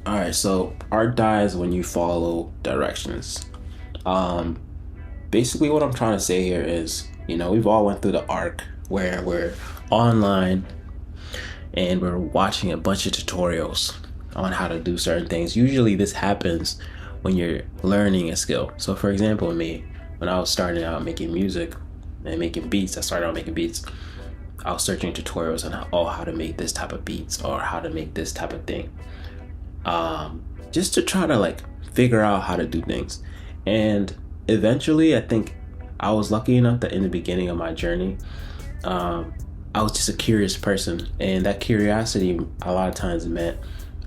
All right, so art dies when you follow directions. Um, Basically, what I'm trying to say here is, we've all went through the arc where we're online and we're watching a bunch of tutorials on how to do certain things. Usually, this happens when you're learning a skill. So, for example, me, when I was starting out making music and making beats, I started out making beats. I was searching tutorials on how to make this type of beats or how to make this type of thing, just to try to like figure out how to do things. And eventually, I think I was lucky enough that in the beginning of my journey, um, I was just a curious person, and that curiosity a lot of times meant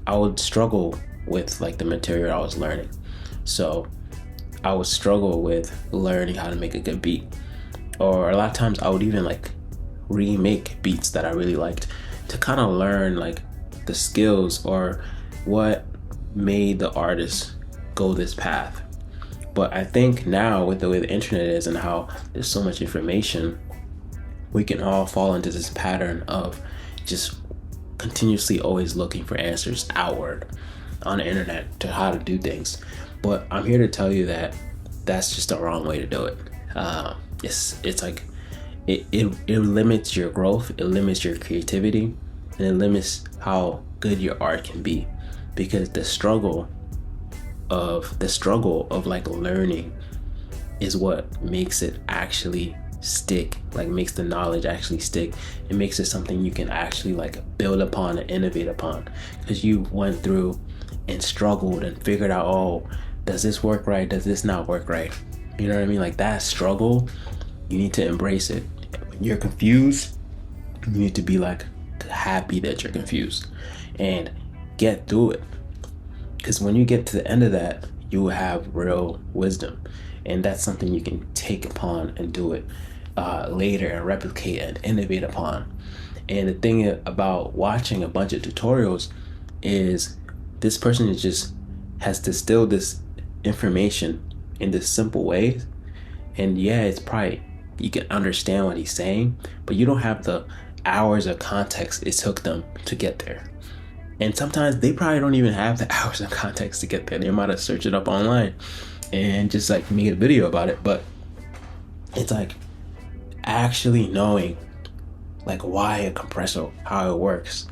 I would struggle with like the material I was learning. So I would struggle with learning how to make a good beat, or a lot of times I would even like remake beats that I really liked to kind of learn like the skills or what made the artist go this path. But I think now, with the way the internet is and how there's so much information, we can all fall into this pattern of just continuously always looking for answers outward on the internet to how to do things. But I'm here to tell you that that's just the wrong way to do it. It's like it limits your growth, it limits your creativity, and it limits how good your art can be, because the struggle of like learning is what makes it actually stick, like makes the knowledge actually stick. It makes it something you can actually like build upon and innovate upon, because you went through and struggled and figured out, oh, does this work right, does this not work right? You know what I mean? Like that struggle, you need to embrace it. When you're confused, you need to be like happy that you're confused and get through it, because when you get to the end of that, you will have real wisdom, and that's something you can take upon and do it later and replicate and innovate upon. And the thing about watching a bunch of tutorials is this person is just has distilled this information in this simple way, and yeah, it's probably you can understand what he's saying, but you don't have the hours of context it took them to get there. And sometimes they probably don't even have the hours of context to get there. They might have searched it up online and just like made a video about it. But it's like actually knowing like why a compressor, how it works,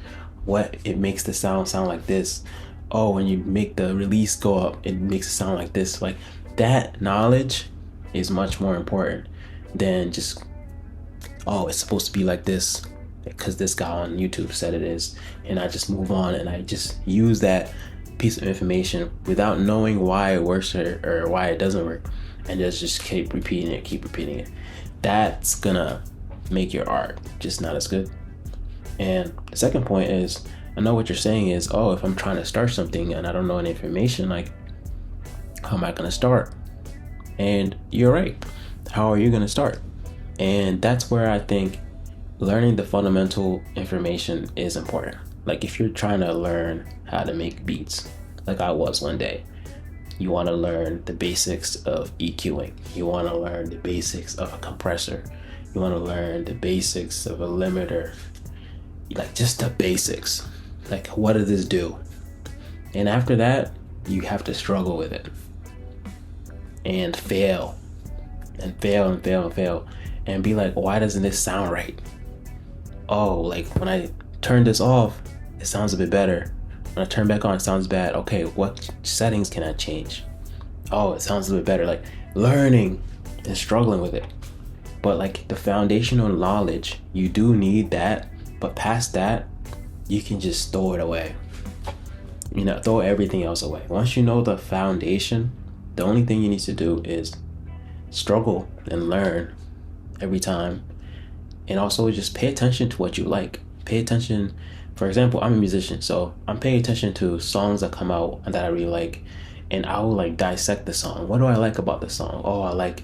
what it makes the sound like this. Oh, when you make the release go up, it makes it sound like this. Like that knowledge is much more important than just, oh, it's supposed to be like this because this guy on YouTube said it is, and I just move on and I just use that piece of information without knowing why it works or why it doesn't work, and just keep repeating it. That's gonna make your art just not as good. And the second point is, I know what you're saying is, oh, if I'm trying to start something and I don't know any information, like how am I gonna start? And you're right. How are you gonna start? And that's where I think learning the fundamental information is important. Like if you're trying to learn how to make beats, like I was one day, you want to learn the basics of EQing. You want to learn the basics of a compressor. You want to learn the basics of a limiter. Like just the basics. Like what does this do? And after that, you have to struggle with it and fail and fail and fail and fail and be like, why doesn't this sound right? Oh, like when I turn this off, it sounds a bit better. When I turn back on, it sounds bad. Okay, what settings can I change? Oh, it sounds a bit better. Like learning and struggling with it. But like the foundational knowledge, you do need that. But past that, you can just throw it away. Throw everything else away. Once you know the foundation, the only thing you need to do is struggle and learn every time. And also just pay attention to what you like. Pay attention. For example, I'm a musician, so I'm paying attention to songs that come out and that I really like. And I will like dissect the song. What do I like about the song? Oh, I like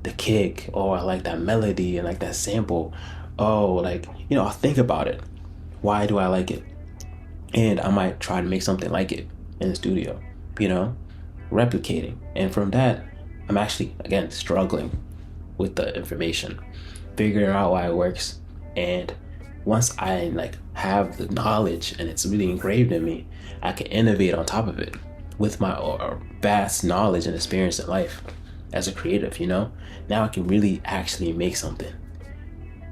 the kick. Oh, I like that melody and like that sample. Oh, like, I'll think about it. Why do I like it? And I might try to make something like it in the studio, replicating. And from that, I'm actually, again, struggling with the information, figuring out why it works, and once I like have the knowledge and it's really engraved in me, I can innovate on top of it with my vast knowledge and experience in life as a creative, you know? Now I can really actually make something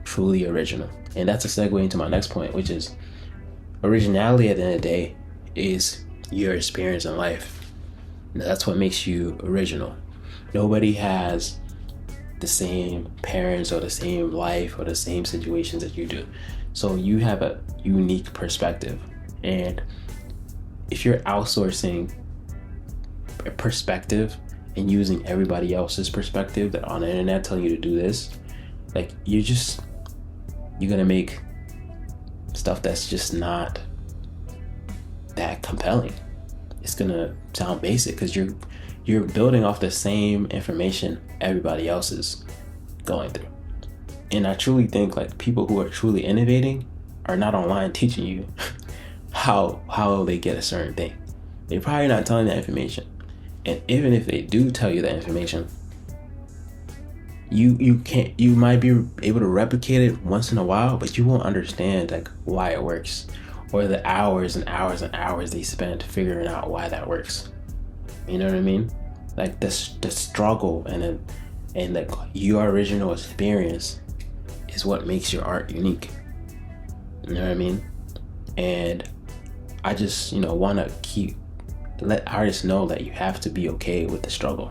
truly original. And that's a segue into my next point, which is originality at the end of the day is your experience in life. Now, that's what makes you original. Nobody has the same parents or the same life or the same situations that you do. So you have a unique perspective. And if you're outsourcing a perspective and using everybody else's perspective that on the internet telling you to do this, like you're gonna make stuff that's just not that compelling. It's gonna sound basic because you're building off the same information everybody else is going through. And I truly think like people who are truly innovating are not online teaching you how they get a certain thing. They're probably not telling that information. And even if they do tell you that information, you might be able to replicate it once in a while, but you won't understand like why it works, or the hours and hours and hours they spent figuring out why that works. You know what I mean? Like the struggle and like your original experience is what makes your art unique. You know what I mean? And I just, want to let artists know that you have to be okay with the struggle.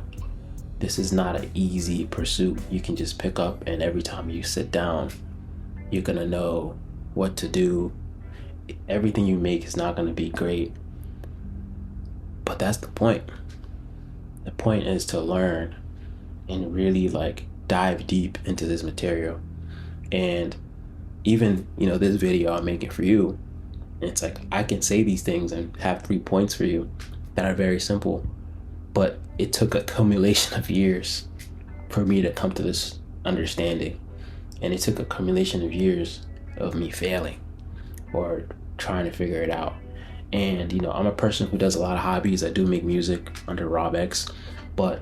This is not an easy pursuit you can just pick up and every time you sit down, you're going to know what to do. Everything you make is not going to be great. But that's the point. The point is to learn and really like dive deep into this material. And even, this video I'm making for you, it's like I can say these things and have 3 points for you that are very simple, but it took a accumulation of years for me to come to this understanding. And it took a accumulation of years of me failing or trying to figure it out. And I'm a person who does a lot of hobbies. I do make music under Rob X, but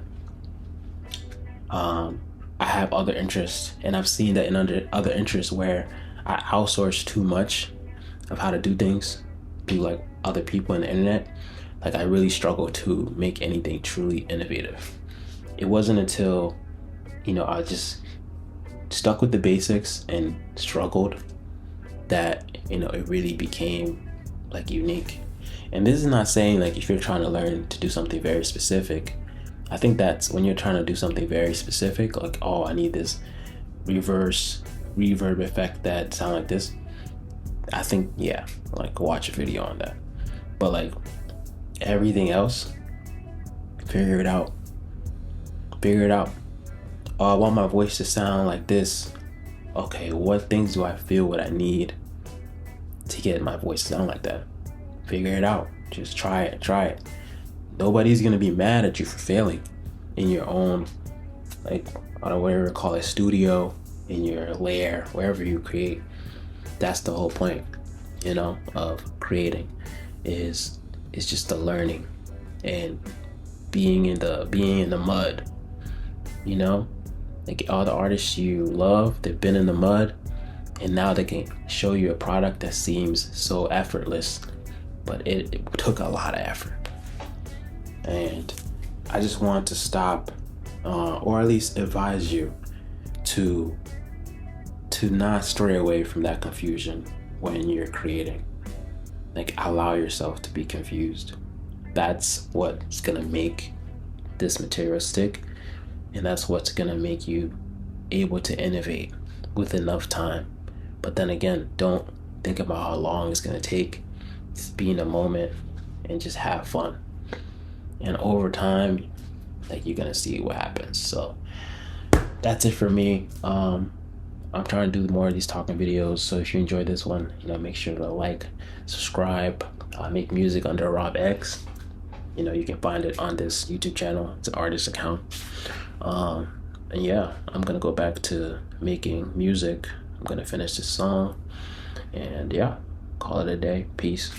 I have other interests, and I've seen that in other interests where I outsource too much of how to do things to like other people on the internet. Like I really struggle to make anything truly innovative. It wasn't until I just stuck with the basics and struggled that it really became like unique. And this is not saying like if you're trying to learn to do something very specific. I think that's when you're trying to do something very specific, like, oh, I need this reverb effect that sound like this. I think, yeah, like watch a video on that. But like everything else, figure it out. Oh, I want my voice to sound like this. Okay, what things do I feel what I need to get my voice to sound like that? Figure it out. Just try it. Nobody's gonna be mad at you for failing in your own, like, I don't know, whatever you call it, studio, in your lair, wherever you create. That's the whole point, of creating is just the learning and being in the mud. Like all the artists you love, they've been in the mud, and now they can show you a product that seems so effortless, but it took a lot of effort. And I just want to stop, or at least advise you to not stray away from that confusion when you're creating. Like allow yourself to be confused. That's what's gonna make this material stick, and that's what's gonna make you able to innovate with enough time. But then again, don't think about how long it's gonna take. Just be in a moment and just have fun. And over time, like you're gonna see what happens. So that's it for me. I'm trying to do more of these talking videos. So if you enjoyed this one, make sure to like, subscribe. I make music under Rob X. You can find it on this YouTube channel. It's an artist account. And yeah, I'm gonna go back to making music. I'm gonna finish this song, and yeah, call it a day. Peace.